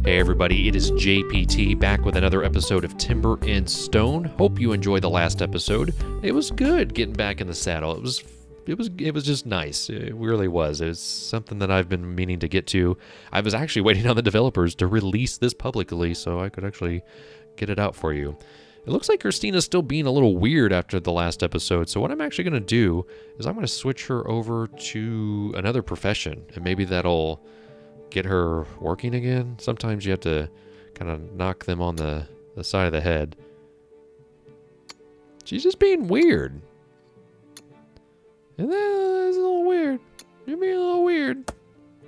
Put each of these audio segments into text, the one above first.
Hey everybody, it is JPT back with another episode of Timber and Stone. Hope you enjoyed the last episode. It was good getting back in the saddle. It was just nice. It really was. It was something that I've been meaning to get to. I was actually waiting on the developers to release this publicly so I could actually get it out for you. It looks like Christina's still being a little weird after the last episode, so what I'm actually going to do is I'm going to switch her over to another profession, and maybe that'll get her working again. Sometimes you have to kind of knock them on the side of the head. She's just being weird. And that's a little weird. You're being a little weird. Go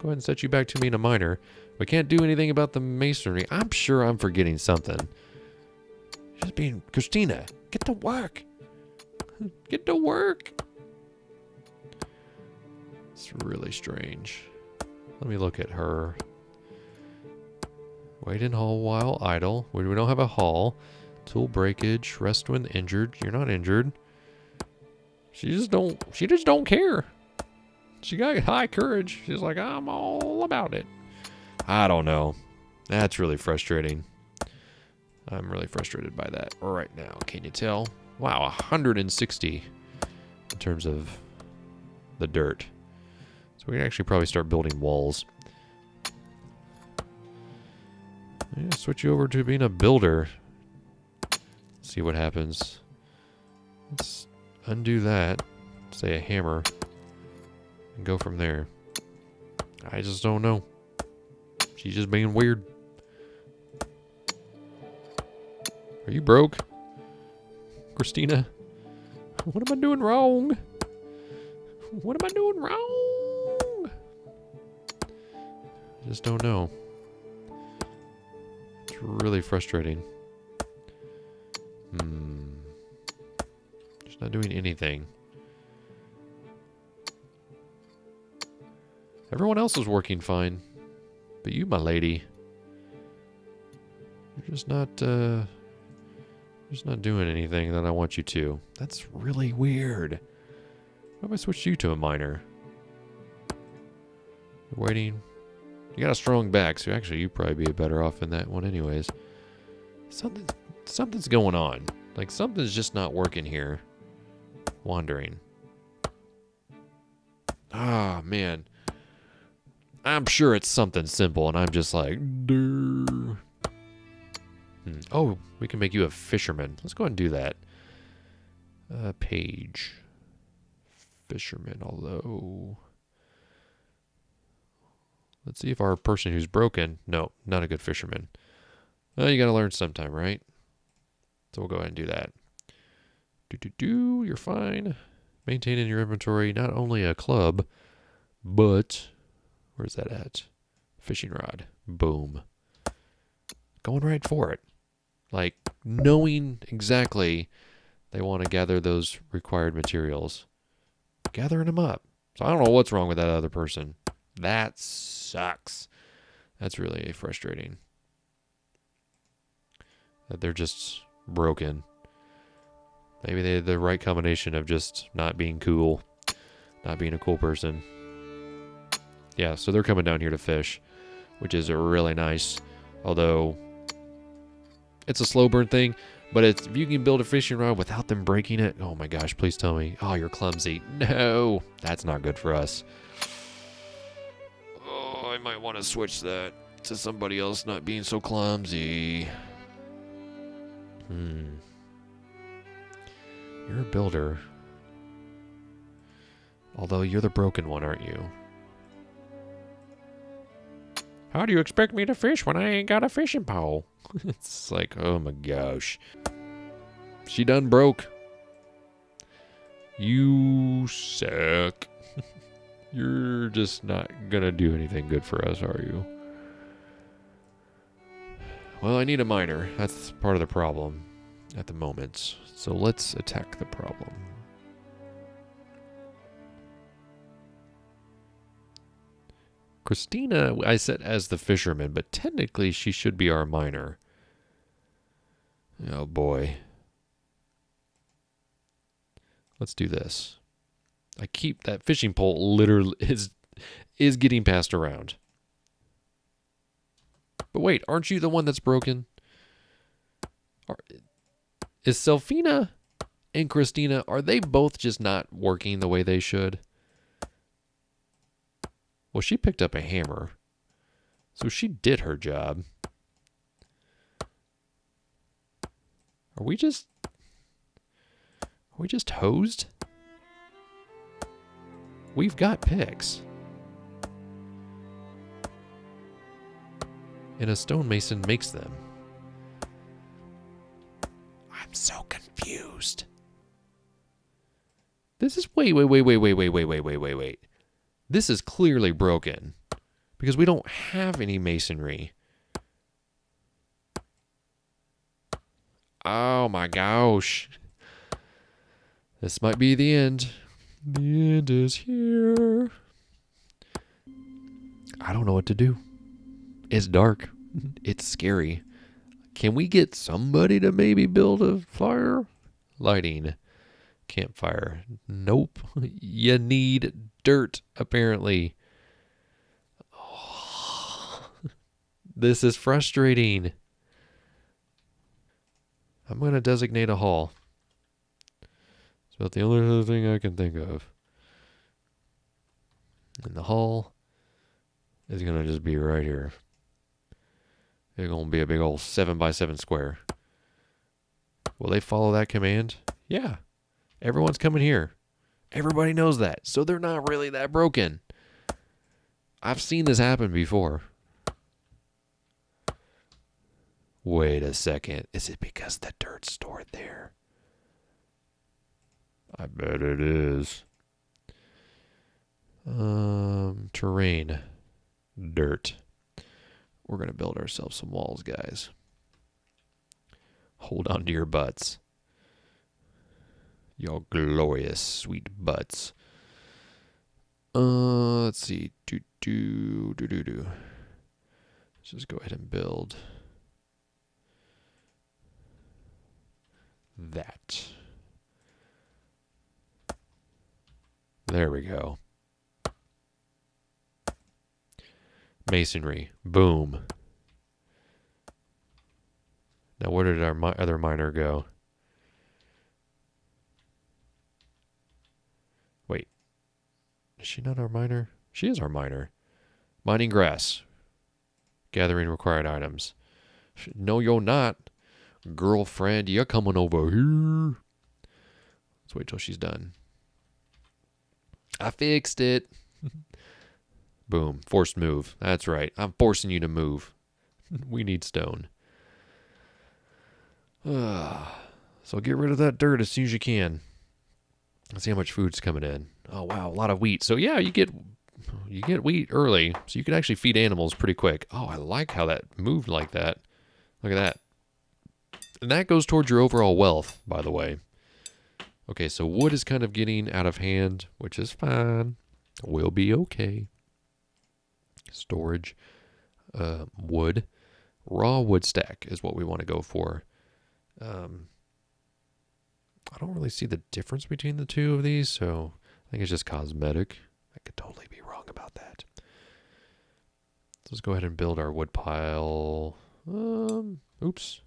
ahead and set you back to being a miner. We can't do anything about the masonry. I'm sure I'm forgetting something. She's being... Christina, get to work. Get to work. It's really strange. Let me look at her. Wait in hall while idle. We don't have a hall. Tool breakage. Rest when injured. You're not injured. She just don't care. She got high courage. She's like, I'm all about it. I don't know. That's really frustrating. I'm really frustrated by that right now. Can you tell? Wow, 160 in terms of the dirt. So we can actually probably start building walls. I'm gonna switch you over to being a builder. See what happens. Let's undo that. Say a hammer. And go from there. I just don't know. She's just being weird. Are you broke? Christina? What am I doing wrong? What am I doing wrong? I just don't know. It's really frustrating. Just not doing anything. Everyone else is working fine. But you, my lady, you're just not doing anything that I want you to. That's really weird. Why have I switched you to a miner? You're waiting. You got a strong back, so actually you'd probably be better off in that one anyways. Something's going on. Like something's just not working here. Wandering. Ah, man. I'm sure it's something simple, and I'm just like... Durr. Oh, we can make you a fisherman. Let's go ahead and do that. Page. Fisherman, although... Let's see if our person who's broken... No, not a good fisherman. Well, you gotta learn sometime, right? So we'll go ahead and do that. You're fine. Maintain in your inventory not only a club, but... Where's that at? Fishing rod. Boom. Going right for it. Like, knowing exactly they want to gather those required materials. Gathering them up. So I don't know what's wrong with that other person. That sucks. That's really frustrating. That they're just broken. Maybe they had the right combination of just not being cool. Not being a cool person. Yeah, so they're coming down here to fish, which is really nice. Although, it's a slow burn thing, but if you can build a fishing rod without them breaking it, oh my gosh, please tell me. Oh, you're clumsy. No, that's not good for us. Oh, I might want to switch that to somebody else not being so clumsy. You're a builder. Although you're the broken one, aren't you? How do you expect me to fish when I ain't got a fishing pole? It's like, oh my gosh. She done broke. You suck. You're just not gonna do anything good for us, are you? Well, I need a miner. That's part of the problem at the moment. So let's attack the problem. Christina, I said as the fisherman, but technically she should be our miner. Oh boy. Let's do this. I keep that fishing pole literally is getting passed around. But wait, aren't you the one that's broken? Is Selfina and Christina, are they both just not working the way they should? Well, she picked up a hammer, so she did her job. Are we just hosed? We've got picks. And a stonemason makes them. I'm so confused. This is wait. This is clearly broken because we don't have any masonry. Oh my gosh. This might be the end. The end is here. I don't know what to do. It's dark. It's scary. Can we get somebody to maybe build a fire? Lighting. Campfire. Nope. You need dirt, apparently. Oh, this is frustrating. I'm going to designate a hall. It's about the only other thing I can think of. And the hall is going to just be right here. It's going to be a big old 7x7 square. Will they follow that command? Yeah. Everyone's coming here. Everybody knows that. So they're not really that broken. I've seen this happen before. Wait a second. Is it because the dirt's stored there? I bet it is. Terrain. Dirt. We're going to build ourselves some walls, guys. Hold on to your butts. Your glorious sweet butts. Let's see. Let's just go ahead and build that. There we go. Masonry. Boom. Now where did our other miner go? Wait. Is she not our miner? She is our miner. Mining grass. Gathering required items. No, you're not. Girlfriend, you're coming over here. Let's wait till she's done. I fixed it. Boom. Forced move. That's right. I'm forcing you to move. We need stone. So get rid of that dirt as soon as you can. Let's see how much food's coming in. Oh, wow. A lot of wheat. So, yeah, you get wheat early. So you can actually feed animals pretty quick. Oh, I like how that moved like that. Look at that. And that goes towards your overall wealth, by the way. Okay, so wood is kind of getting out of hand, which is fine. We'll be okay. Storage. Wood. Raw wood stack is what we want to go for. I don't really see the difference between the two of these, so I think it's just cosmetic. I could totally be wrong about that. Let's go ahead and build our wood pile. Oops.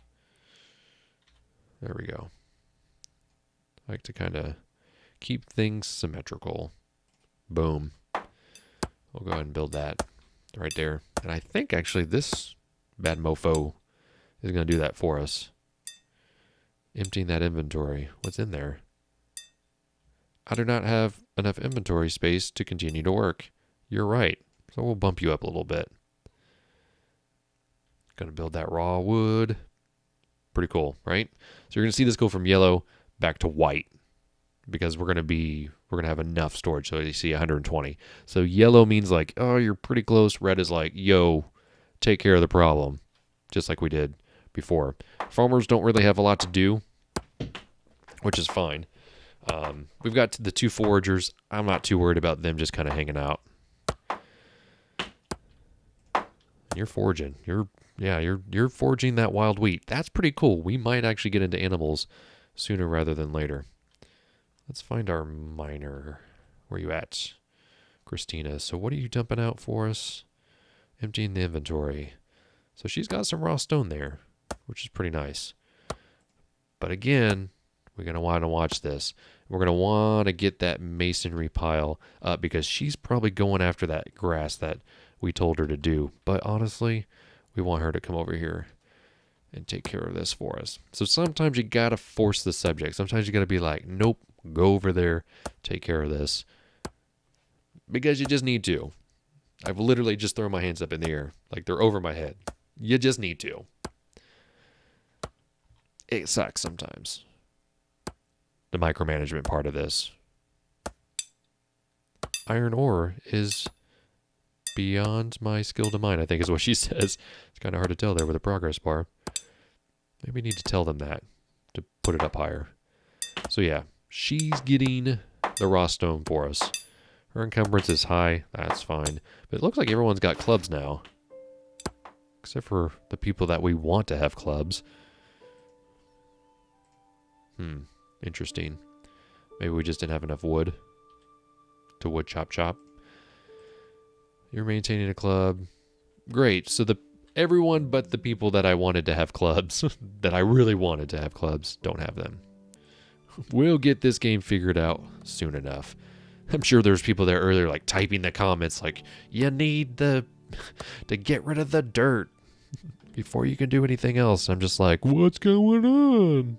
There we go. I like to kind of keep things symmetrical. Boom. We'll go ahead and build that right there. And I think actually this bad mofo is going to do that for us. Emptying that inventory. What's in there? I do not have enough inventory space to continue to work. You're right. So we'll bump you up a little bit. Going to build that raw wood. Pretty cool, right? So you're going to see this go from yellow back to white because we're going to have enough storage. So you see 120. So yellow means like, oh, you're pretty close. Red is like, yo, take care of the problem. Just like we did before. Farmers don't really have a lot to do, which is fine. We've got the two foragers. I'm not too worried about them just kind of hanging out. You're foraging. You're foraging that wild wheat. That's pretty cool. We might actually get into animals sooner rather than later. Let's find our miner. Where you at, Christina? So what are you dumping out for us? Emptying the inventory. So she's got some raw stone there, which is pretty nice. But again, we're going to want to watch this. We're going to want to get that masonry pile up because she's probably going after that grass that we told her to do. But honestly, we want her to come over here and take care of this for us. So sometimes you got to force the subject. Sometimes you got to be like, nope, go over there, take care of this. Because you just need to. I've literally just thrown my hands up in the air like they're over my head. You just need to. It sucks sometimes. The micromanagement part of this. Iron ore is beyond my skill to mine, I think is what she says. It's kind of hard to tell there with the progress bar. Maybe we need to tell them that to put it up higher. So yeah, she's getting the raw stone for us. Her encumbrance is high. That's fine. But it looks like everyone's got clubs now. Except for the people that we want to have clubs. Interesting. Maybe we just didn't have enough wood to wood chop. You're maintaining a club. Great. So everyone but the people that I wanted to have clubs, that I really wanted to have clubs, don't have them. We'll get this game figured out soon enough. I'm sure there's people there earlier like typing the comments like, you need to get rid of the dirt before you can do anything else. I'm just like, what's going on?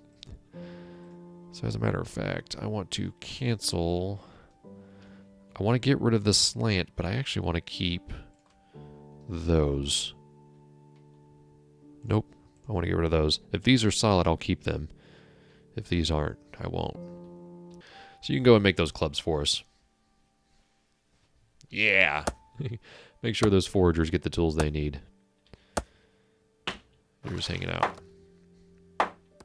So as a matter of fact, I want to cancel. I want to get rid of the slant, but I actually want to keep those. Nope. I want to get rid of those. If these are solid, I'll keep them. If these aren't, I won't. So you can go and make those clubs for us. Yeah. Make sure those foragers get the tools they need. They're just hanging out.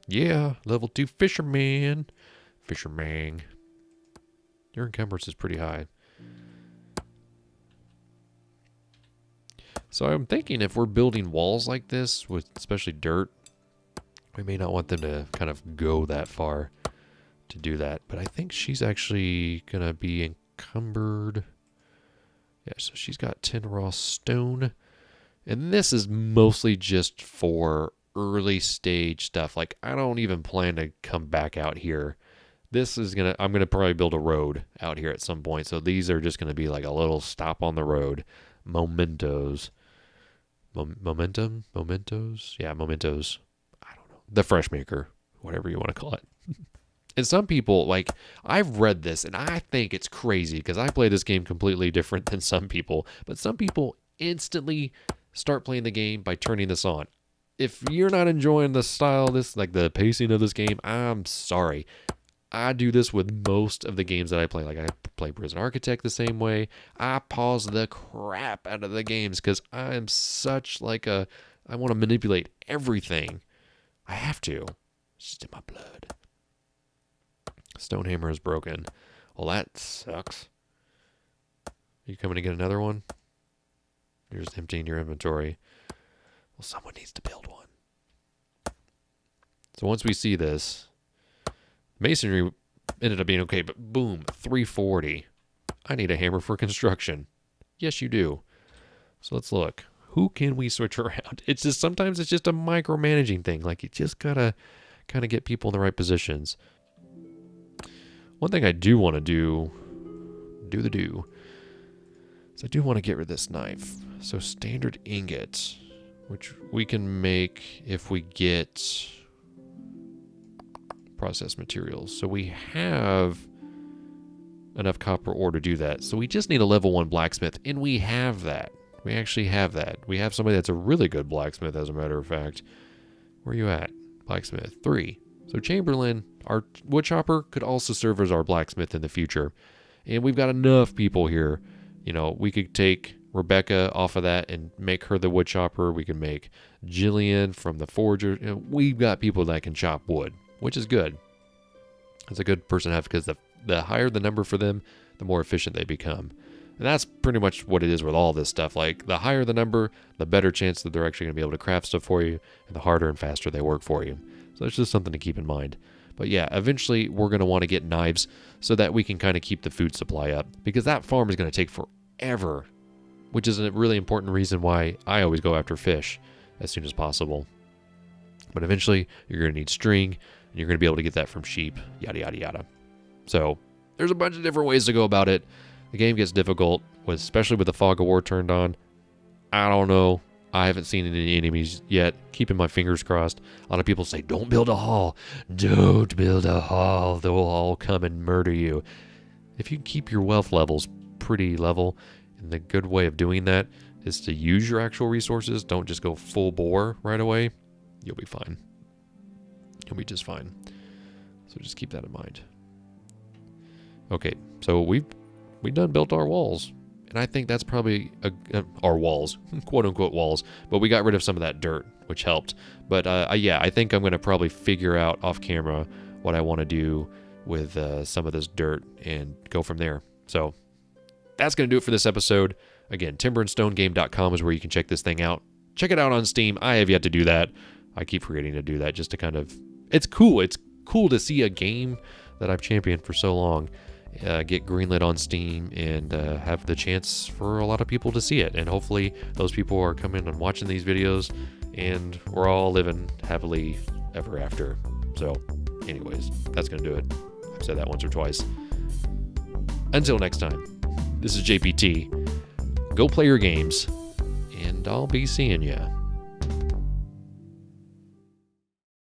Yeah, level 2 fisherman. Fisherman. Your encumbrance is pretty high. So I'm thinking if we're building walls like this, with especially dirt, we may not want them to kind of go that far to do that. But I think she's actually going to be encumbered. Yeah, so she's got 10 raw stone. And this is mostly just for early stage stuff. Like, I don't even plan to come back out here. I'm going to probably build a road out here at some point. So these are just going to be like a little stop on the road. Mementos. Mementos? Yeah, mementos. I don't know. The fresh maker, whatever you want to call it. And some people, like, I've read this and I think it's crazy because I play this game completely different than some people. But some people instantly start playing the game by turning this on. If you're not enjoying the style of this, like the pacing of this game, I'm sorry. I do this with most of the games that I play. Like I play Prison Architect the same way. I pause the crap out of the games because I am such like I want to manipulate everything. I have to. It's just in my blood. Stonehammer is broken. Well, that sucks. Are you coming to get another one? You're just emptying your inventory. Well, someone needs to build one. So once we see this, masonry ended up being okay, but boom, 340. I need a hammer for construction. Yes, you do. So let's look. Who can we switch around? It's just sometimes it's just a micromanaging thing. Like you just gotta kind of get people in the right positions. One thing I do want to do is I do want to get rid of this knife. So standard ingot, which we can make if we get processed materials. So we have enough copper ore to do that. So we just need a level 1 blacksmith, and we have that. We actually have that. We have somebody that's a really good blacksmith, as a matter of fact. Where are you at? Blacksmith 3. So Chamberlain, our woodchopper, could also serve as our blacksmith in the future. And we've got enough people here. You know, we could take Rebecca off of that and make her the woodchopper. We can make Jillian from the forager. You know, we've got people that can chop wood, which is good. It's a good person to have because the higher the number for them, the more efficient they become. And that's pretty much what it is with all this stuff. Like, the higher the number, the better chance that they're actually going to be able to craft stuff for you, and the harder and faster they work for you. So it's just something to keep in mind. But yeah, eventually we're going to want to get knives so that we can kind of keep the food supply up. Because that farm is going to take forever, which is a really important reason why I always go after fish. as soon as possible. But eventually, you're going to need string, and you're going to be able to get that from sheep, yada, yada, yada. So there's a bunch of different ways to go about it. The game gets difficult, especially with the fog of war turned on. I don't know. I haven't seen any enemies yet. Keeping my fingers crossed. A lot of people say, don't build a hall. Don't build a hall. They'll all come and murder you. If you keep your wealth levels pretty level, and the good way of doing that is to use your actual resources. Don't just go full bore right away. You'll be fine. You'll be just fine. So just keep that in mind. Okay, so we've done built our walls. And I think that's probably our walls, quote unquote walls. But we got rid of some of that dirt, which helped. But yeah, I think I'm going to probably figure out off camera what I want to do with some of this dirt and go from there. So that's going to do it for this episode. Again, timberandstonegame.com is where you can check this thing out. Check it out on Steam. I have yet to do that. I keep forgetting to do that just to kind of... It's cool. It's cool to see a game that I've championed for so long get greenlit on Steam and have the chance for a lot of people to see it. And hopefully those people are coming and watching these videos and we're all living happily ever after. So anyways, that's going to do it. I've said that once or twice. Until next time, this is JPT. Go play your games, and I'll be seeing ya.